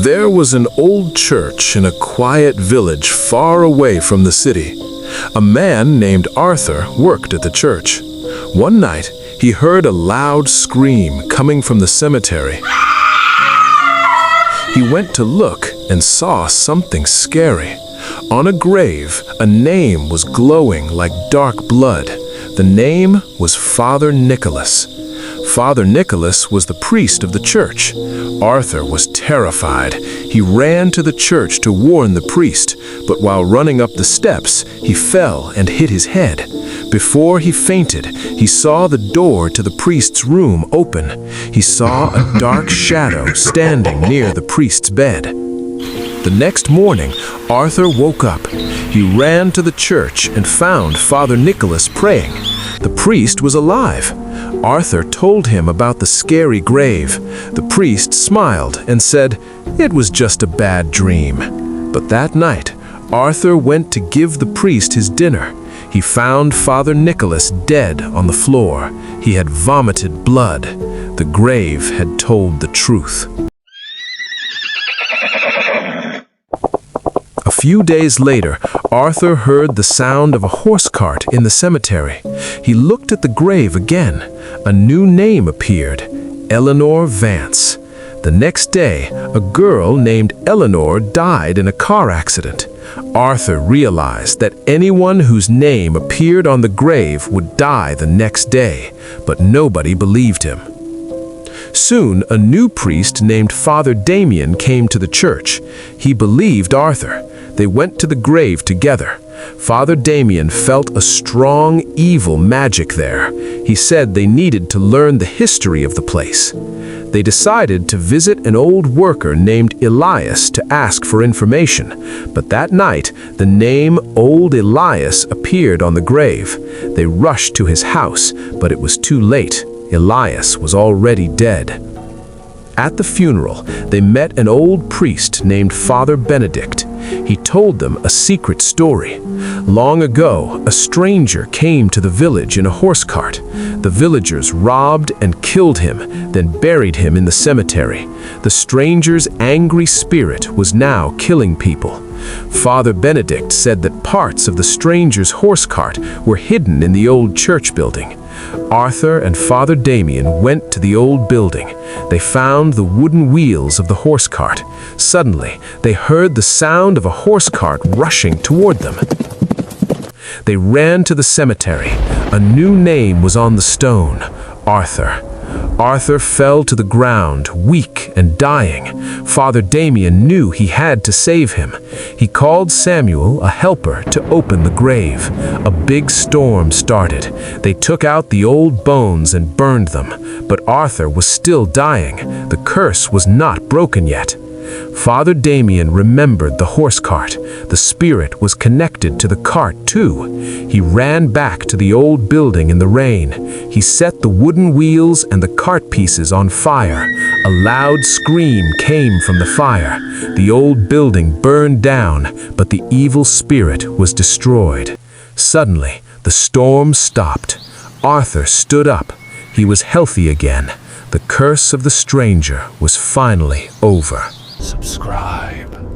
There was an old church in a quiet village far away from the city. A man named Arthur worked at the church. One night, he heard a loud scream coming from the cemetery. He went to look and saw something scary. On a grave, a name was glowing like dark blood. The name was Father Nicholas. Father Nicholas was the priest of the church. Arthur was terrified. He ran to the church to warn the priest, but while running up the steps, he fell and hit his head. Before he fainted, he saw the door to the priest's room open. He saw a dark shadow standing near the priest's bed. The next morning, Arthur woke up. He ran to the church and found Father Nicholas praying. The priest was alive. Arthur told him about the scary grave. The priest smiled and said, "It was just a bad dream." But that night, Arthur went to give the priest his dinner. He found Father Nicholas dead on the floor. He had vomited blood. The grave had told the truth. A few days later, Arthur heard the sound of a horse cart in the cemetery. He looked at the grave again. A new name appeared, Eleanor Vance. The next day, a girl named Eleanor died in a car accident. Arthur realized that anyone whose name appeared on the grave would die the next day, but nobody believed him. Soon, a new priest named Father Damien came to the church. He believed Arthur. They went to the grave together. Father Damien felt a strong, evil magic there. He said they needed to learn the history of the place. They decided to visit an old worker named Elias to ask for information. But that night, the name Old Elias appeared on the grave. They rushed to his house, but it was too late. Elias was already dead. At the funeral, they met an old priest named Father Benedict. He told them a secret story. Long ago, a stranger came to the village in a horse cart. The villagers robbed and killed him, then buried him in the cemetery. The stranger's angry spirit was now killing people. Father Benedict said that parts of the stranger's horse cart were hidden in the old church building. Arthur and Father Damien went to the old building. They found the wooden wheels of the horse cart. Suddenly, they heard the sound of a horse cart rushing toward them. They ran to the cemetery. A new name was on the stone, Arthur. Arthur fell to the ground, weak and dying. Father Damien knew he had to save him. He called Samuel, a helper, to open the grave. A big storm started. They took out the old bones and burned them. But Arthur was still dying. The curse was not broken yet. Father Damien remembered the horse cart. The spirit was connected to the cart too. He ran back to the old building in the rain. He set the wooden wheels and the cart pieces on fire. A loud scream came from the fire. The old building burned down, but the evil spirit was destroyed. Suddenly, the storm stopped. Arthur stood up. He was healthy again. The curse of the stranger was finally over. Subscribe.